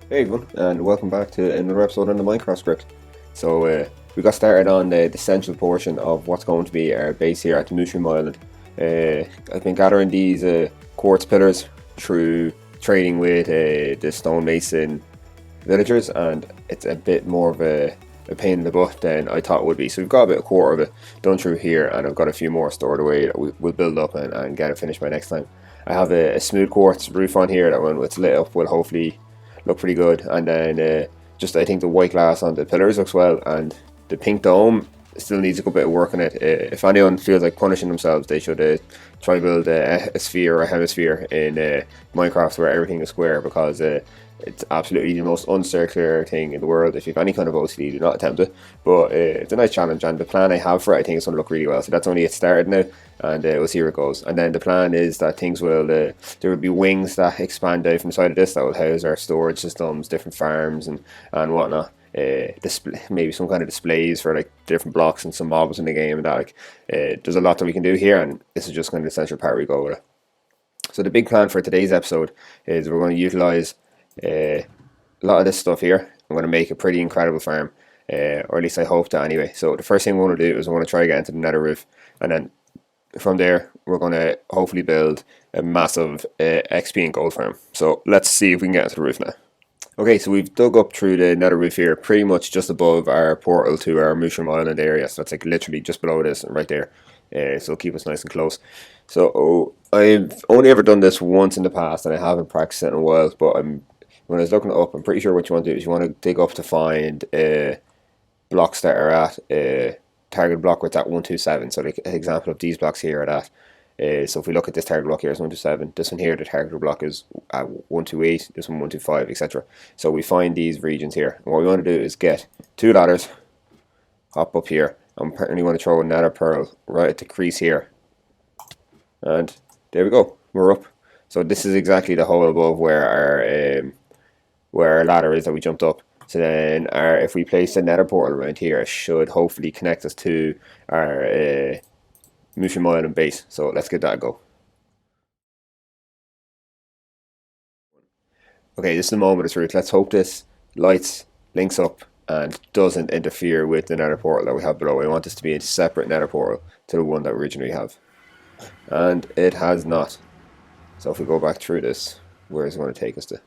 Hey everyone, and welcome back to another episode on the Minecraft script. We got started on the central portion of what's going to be our base here at the Mushroom Island. I've been gathering these quartz pillars through trading with the stonemason villagers, and it's a bit more of a pain in the butt than I thought it would be. So we've got about a quarter of it done through here, and I've got a few more stored away that we'll build up and get it finished by next time. I have a smooth quartz roof on here that when it's lit up will hopefully look pretty good, and then just I think the white glass on the pillars looks well, and the pink dome still needs a good bit of work on it. If anyone feels like punishing themselves, they should try build a sphere or a hemisphere in Minecraft where everything is square, because it's absolutely the most uncircular thing in the world. If you have any kind of OCD, do not attempt it. But it's a nice challenge, and the plan I have for it, I think it's going to look really well. So that's only it started now, and we'll see where it goes. And then the plan is that things will, there will be wings that expand out from the side of this that will house our storage systems, different farms, and whatnot. Display, maybe some kind of displays for like different blocks and some mobs in the game, and that there's a lot that we can do here, and this is just kind of the central part we go with it. So the big plan for today's episode is we're going to utilize a lot of this stuff here. I'm going to make a pretty incredible farm, or at least I hope to anyway. So the first thing we want to do is we want to try to get into the nether roof, and then from there we're going to hopefully build a massive XP and gold farm. So let's see if we can get into the roof now. Okay, so we've dug up through the nether roof here, pretty much just above our portal to our Mushroom Island area. So that's like literally just below this and right there. So it'll keep us nice and close. So I've only ever done this once in the past, and I haven't practiced it in a while. But when I was looking it up, I'm pretty sure what you want to do is you want to dig up to find blocks that are at target block where it's at 127. So like an example of these blocks here are at. So if we look at this target block here, it's 127. This one here, the target block is at 128. This one 125, etc. So we find these regions here. And what we want to do is get two ladders, hop up here, and we apparently want to throw another pearl right at the crease here. And there we go. We're up. So this is exactly the hole above where our ladder is that we jumped up. So then if we place a nether portal around here, it should hopefully connect us to our Mushroom Island base. So let's get that a go. Okay, this is the moment of truth. Let's hope this lights, links up, and doesn't interfere with the nether portal that we have below. I want this to be a separate nether portal to the one that we originally have. And it has not. So if we go back through this, where is it going to take us to?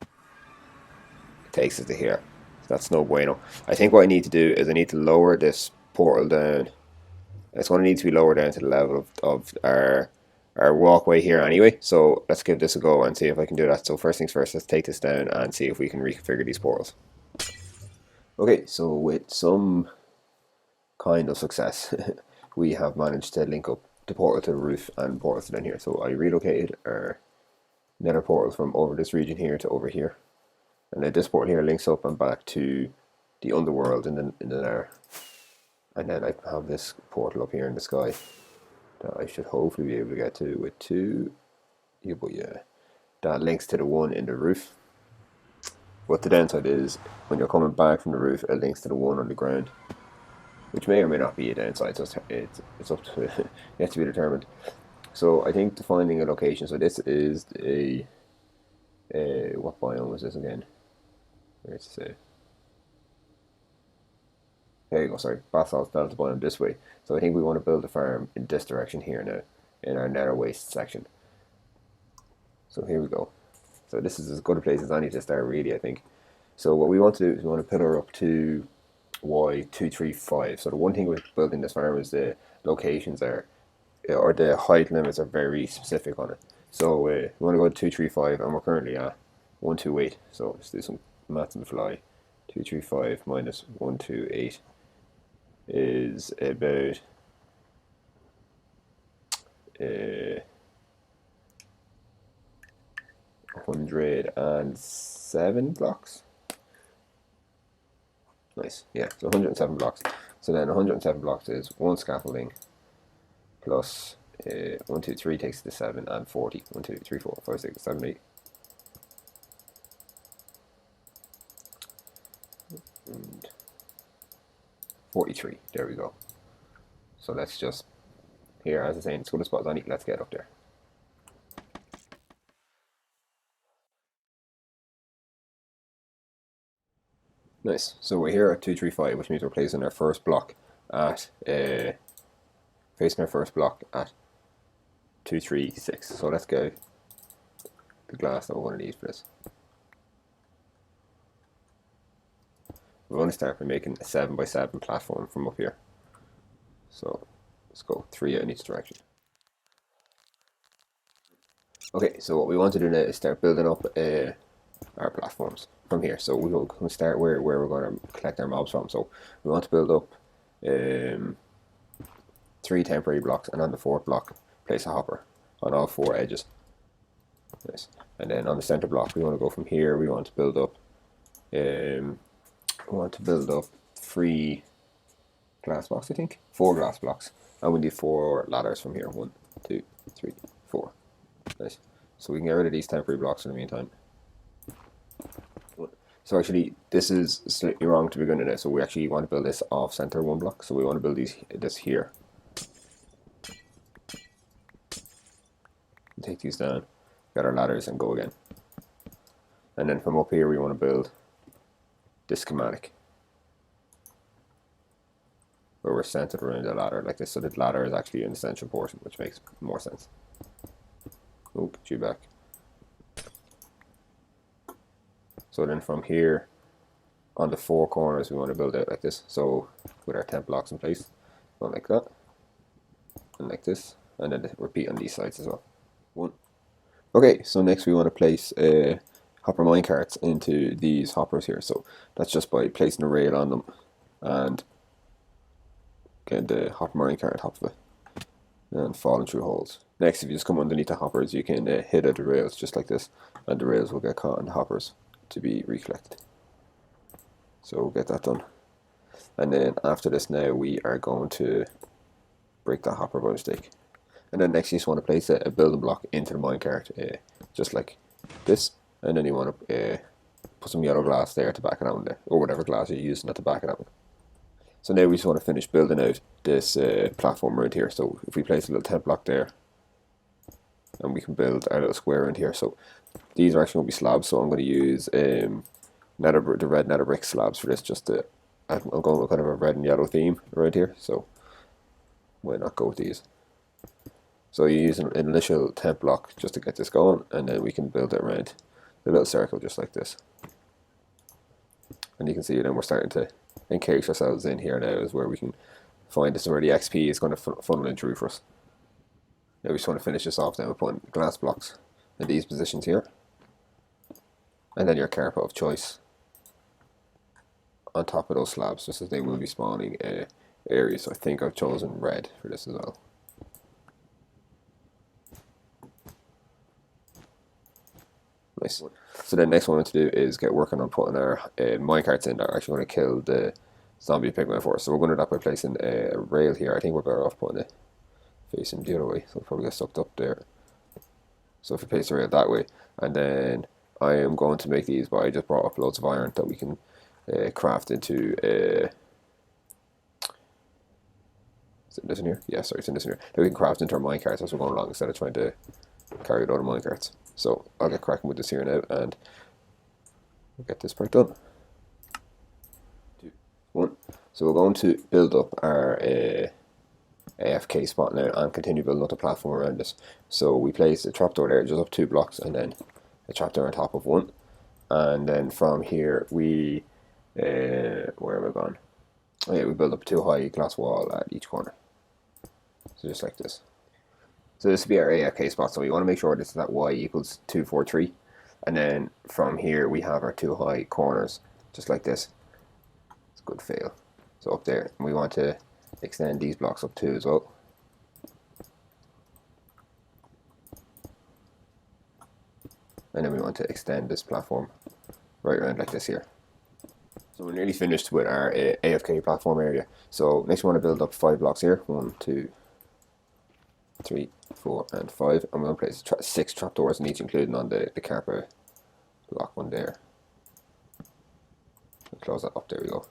It takes us to here. So that's no bueno. I think what I need to do is I need to lower this portal down. It's going to need to be lower down to the level of our walkway here anyway. So let's give this a go and see if I can do that. So first things first, let's take this down and see if we can reconfigure these portals. Okay, so with some kind of success, we have managed to link up the portal to the roof and portals to down here. So I relocated our nether portals from over this region here to over here. And then this portal here links up and back to the underworld in the nether. And then I have this portal up here in the sky that I should hopefully be able to get to with two. Yeah, but yeah, that links to the one in the roof. But the downside is when you're coming back from the roof, it links to the one on the ground, which may or may not be a downside. So it's up to yet to be determined. So I think finding a location. So this is a what biome was this again? Where's it say? There you go, sorry, basalt delta biome this way. So I think we want to build a farm in this direction here now, in our nether waste section. So here we go. So this is as good a place as any to start, really, I think. So what we want to do is we want to pillar up to Y235. So the one thing with building this farm is the locations are, or the height limits are very specific on it. So we want to go to 235, and we're currently at 128. So let's do some maths on the fly. 235 minus 128 is about 107 blocks. Nice, yeah, so 107 blocks. So then 107 blocks is one scaffolding plus 1, 2, 3 takes it to 7 and 40. 1, 2, 3, 4, 5, 6, 7, 8. And 43. There we go. So let's just, here, as I say, it's good as spot as any. Let's get up there. Nice. So we're here at 235, which means we're placing our first block at facing our first block at 236. So let's go the glass that we're going to need for this. We're going to start by making a 7x7 platform from up here. So let's go 3 in each direction. Okay, so what we want to do now is start building up our platforms from here. So we're going to start where we're going to collect our mobs from. So we want to build up 3 temporary blocks, and on the 4th block place a hopper on all 4 edges. Nice. And then on the center block we want to go from here. We want to build up 3 glass blocks, I think 4 glass blocks, and we need 4 ladders from here. 1, 2, 3, 4. Nice. So we can get rid of these temporary blocks in the meantime. So actually, this is slightly wrong to begin with. So we actually want to build this off center 1 block. So we want to build this here. Take these down, get our ladders, and go again. And then from up here, we want to build this schematic where we're centered around the ladder like this. So the ladder is actually an essential portion, which makes more sense. Oh, get you back. So then from here, on the 4 corners, we want to build it like this. So with our temp blocks in place, one like that, and like this, and then repeat on these sides as well. 1. Okay, so next we want to place hopper minecarts into these hoppers here. So that's just by placing a rail on them and getting the hopper minecart on top of it and falling through holes. Next, if you just come underneath the hoppers, you can hit at the rails just like this, and the rails will get caught in the hoppers to be recollected. So we'll get that done. And then after this now, we are going to break that hopper by mistake. And then next you just want to place a building block into the minecart, just like this. And then you want to put some yellow glass there to back it out there, or whatever glass you're using to back it out. So now we just want to finish building out this platform around here. So if we place a little temp block there, and we can build our little square around here. So these are actually going to be slabs, so I'm going to use the red nether brick slabs for this. I'm going with kind of a red and yellow theme around here, so why not go with these? So you use an initial temp block just to get this going, and then we can build it around a little circle just like this. And you can see then we're starting to encase ourselves in here now, is where we can find this where the XP is going to funnel in through for us. Now we just want to finish this off now with putting glass blocks in these positions here, and then your carpet of choice on top of those slabs, just as they will be spawning areas. So I think I've chosen red for this as well. Nice. So the next one I want to do is get working on putting our minecarts in that are actually going to kill the zombie pigman for us. So we're going to do that by placing a rail here. I think we're better off putting it facing the other way, so it'll probably get sucked up there. So if we place the rail that way, and then I am going to make these, but I just brought up loads of iron that we can craft into is it this in here? Yeah, sorry, it's in this in here. That we can craft into our minecarts as we're going along, instead of trying to carry a load of minecarts. So I'll get cracking with this here now, and we'll get this part done. 2, 1. So we're going to build up our AFK spot now and continue building up the platform around this. So we place a trapdoor there, just up 2 blocks, and then a trapdoor on top of 1. And then from here we where am I gone? Oh yeah, we build up 2 high glass wall at each corner. So just like this. So this will be our AFK spot. So we want to make sure this is at y equals 243, and then from here we have our 2 high corners, just like this. It's a good fail. So up there, and we want to extend these blocks up too as well. And then we want to extend this platform right around like this here. So we're nearly finished with our AFK platform area. So next we want to build up 5 blocks here. 1, 2, 3, 4, and 5. And we're going to place 6 trapdoors in each, including on the carpet block one there. We'll close that up, there we go.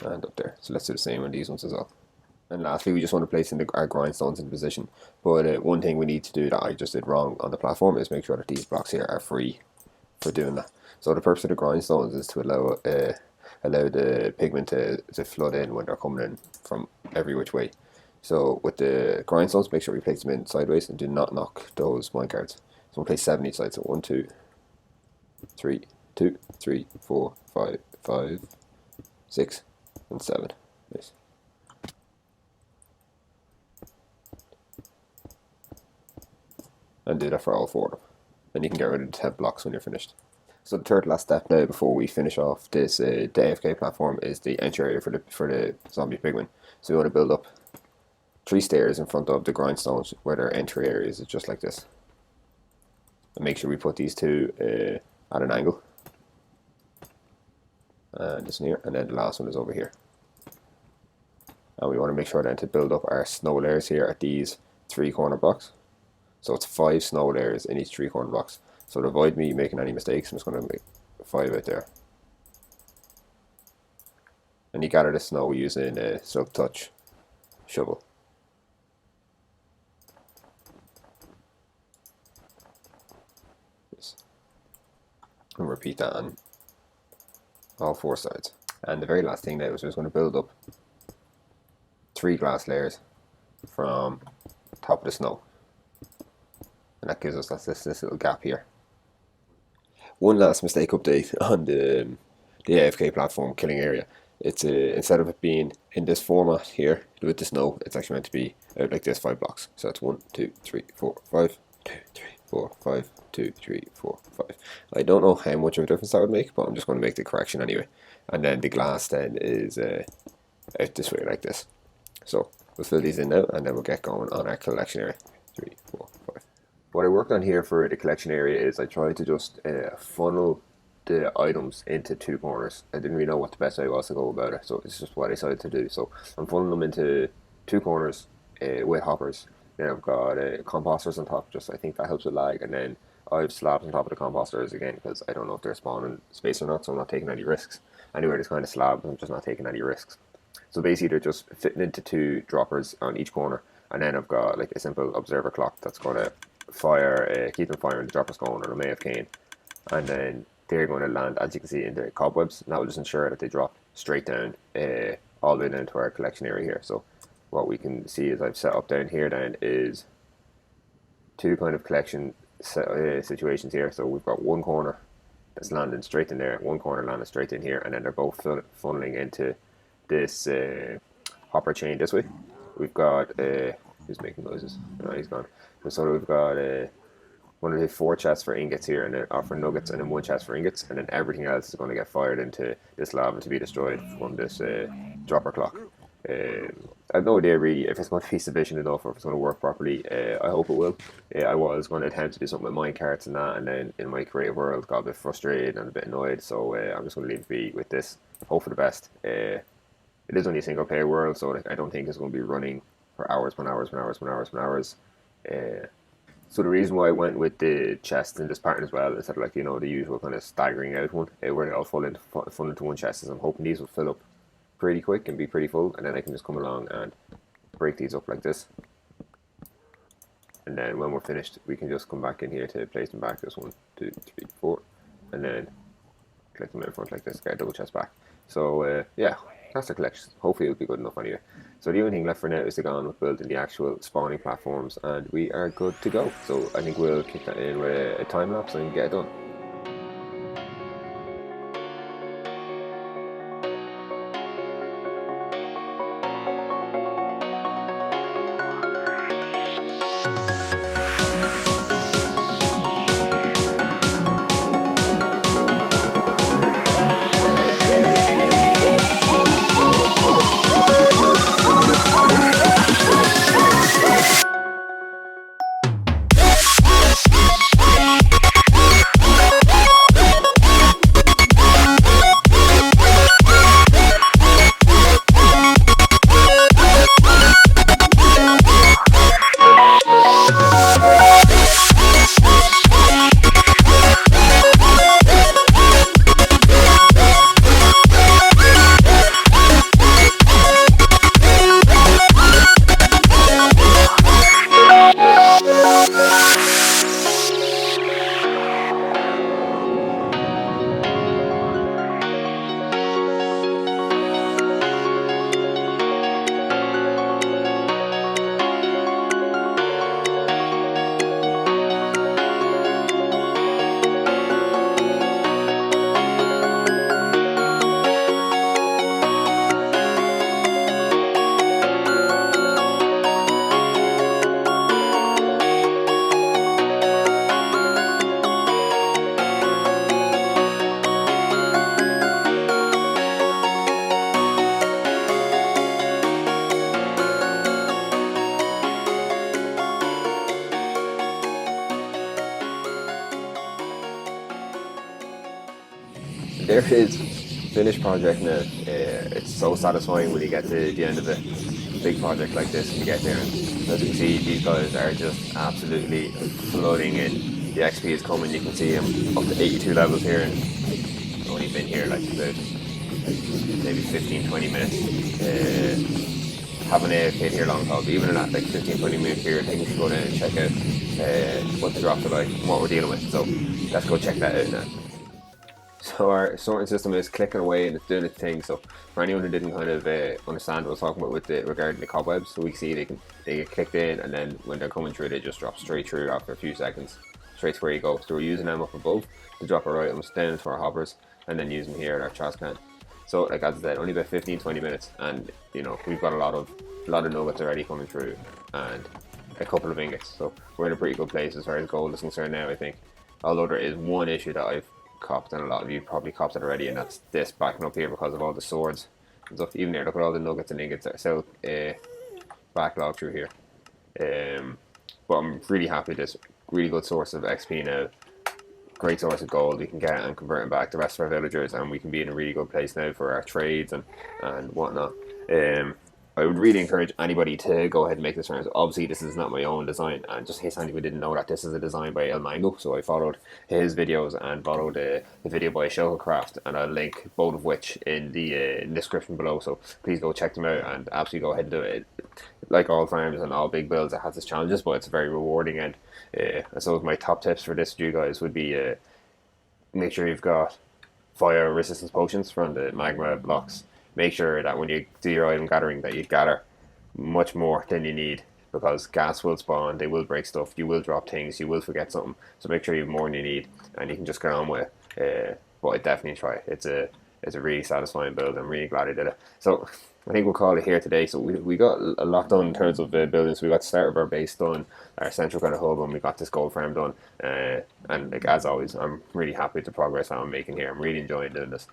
And up there. So let's do the same on these ones as well. And lastly, we just want to place our grindstones in position. But one thing we need to do that I just did wrong on the platform is make sure that these blocks here are free for doing that. So the purpose of the grindstones is to allow the pigment to flood in when they're coming in from every which way. So with the grindstones, make sure we place them in sideways and do not knock those minecarts. So we'll place 7 each side. So 1, 2, 3, 2, 3, 4, 5, 5, 6, and 7. Nice. And do that for all 4 of them. And you can get rid of the 10 blocks when you're finished. So the third last step now before we finish off this the AFK platform is the entry area for the zombie pigmen. So we want to build up 3 stairs in front of the grindstones where their entry areas is just like this. And make sure we put these 2 at an angle. And this near, and then the last one is over here. And we want to make sure then to build up our snow layers here at these 3 corner blocks. So it's 5 snow layers in each 3 corner blocks. So to avoid me making any mistakes, I'm just going to make 5 out there. And you gather the snow using a silk touch shovel. And repeat that on all 4 sides. And the very last thing now is we're just going to build up 3 glass layers from top of the snow. And that gives us this little gap here. One last mistake update on the AFK platform killing area. It's instead of it being in this format here with the snow, it's actually meant to be out like this 5 blocks. So that's 1, 2, 3, 4, 5, 2, 3, 4, 5, 2, 3, 4, 5. I don't know how much of a difference that would make, but I'm just going to make the correction anyway. And then the glass then is out this way like this. So we'll fill these in now, and then we'll get going on our collection area. 3, 4, 5. What I worked on here for the collection area is I tried to just funnel the items into 2 corners. I didn't really know what the best way was to go about it, so it's just what I decided to do. So I'm funneling them into 2 corners with hoppers. Then I've got composters on top, just I think that helps with lag, and then I have slabs on top of the composters again because I don't know if they're spawning space or not, so I'm not taking any risks. Anyway, there's kind of slabs, I'm just not taking any risks. So basically they're just fitting into 2 droppers on each corner, and then I've got like a simple observer clock that's going to fire, keep them firing the droppers going on a May of Cane, and then they're going to land, as you can see, in the cobwebs, and that will just ensure that they drop straight down all the way down to our collection area here. So what we can see is I've set up down here then is 2 kind of collection situations here. So we've got 1 corner that's landing straight in there, 1 corner landing straight in here, and then they're both funneling into this hopper chain this way. We've got who's making noises? Oh, he's gone. So we've got one of the 4 chests for ingots here, and then for nuggets, and then 1 chest for ingots, and then everything else is going to get fired into this lava to be destroyed from this dropper clock. I have no idea really if it's going to be sufficient enough or if it's going to work properly. I hope it will. I was going to attempt to do something with minecarts and that, and then in my creative world got a bit frustrated and a bit annoyed, so I'm just going to leave it be with this. Hope for the best. It is only a single player world, so I don't think it's going to be running for hours upon hours and hours and hours and hours. So the reason why I went with the chest in this pattern as well, instead of like, you know, the usual kind of staggering out one, where they all fall into 1 chest, is I'm hoping these will fill up pretty quick and be pretty full, and then I can just come along and break these up like this. And then when we're finished, we can just come back in here to place them back. Just 1, 2, 3, 4, and then click them in front like this, get a double chest back. So yeah, that's the collection. Hopefully it'll be good enough anyway. So the only thing left for now is to go on with building the actual spawning platforms, and we are good to go. So I think we'll kick that in with a time lapse and get it done. there is finished project now. It's so satisfying when you get to the end of a big project like this and you get there. And as you can see, these guys are just absolutely flooding in. The XP is coming. You can see them up to 82 levels here, and I've only been here like about maybe 15-20 minutes. Haven't played here long haul, but even in that like 15-20 minute period, I think we should go down and check out what the drops are like and what we're dealing with. So let's go check that out now. So our sorting system is clicking away and it's doing its thing. So for anyone who didn't kind of understand what I was talking about with regarding the cobwebs, so we can see they get clicked in, and then when they're coming through, they just drop straight through after a few seconds, straight to where you go. So we're using them up above to drop our items down into our hoppers, and then use them here at our trash can. So like as I said, only about 15-20 minutes, and you know we've got a lot of nuggets already coming through, and a couple of ingots. So we're in a pretty good place as far as gold is concerned now, I think. Although there is one issue that I've copped, and a lot of you probably copped it already, and that's this backing up here because of all the swords and stuff. Even there, look at all the nuggets and ingots that are so backlog through here. But I'm really happy. This really good source of XP now, great source of gold we can get and convert it back to the rest of our villagers, and we can be in a really good place now for our trades and whatnot. I would really encourage anybody to go ahead and make this turn. Obviously, this is not my own design, and just in case anybody didn't know that, this is a design by El Mango, so I followed his videos and followed the video by Shuttlecraft, and I'll link both of which in the description below, so please go check them out and absolutely go ahead and do it. Like all farms and all big builds, it has its challenges, but it's very rewarding, and so my top tips for this to you guys would be make sure you've got fire resistance potions from the magma blocks. Make sure that when you do your item gathering that you gather much more than you need, because gas will spawn, they will break stuff, you will drop things, you will forget something. So make sure you have more than you need, and you can just get on with it. But I definitely try. It's a really satisfying build. I'm really glad I did it. So I think we'll call it here today. So we got a lot done in terms of building. So we got the start of our base done, our central kind of hub, and we got this gold farm done. And like as always, I'm really happy with the progress that I'm making here. I'm really enjoying doing this.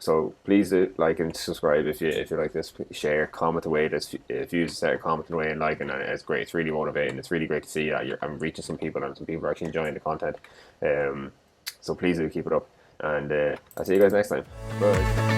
So please do like and subscribe if you like this. Share, comment away. If you start commenting away and liking, and it's great. It's really motivating. It's really great to see that I'm reaching some people, and some people are actually enjoying the content. So please do keep it up, and I'll see you guys next time. Bye.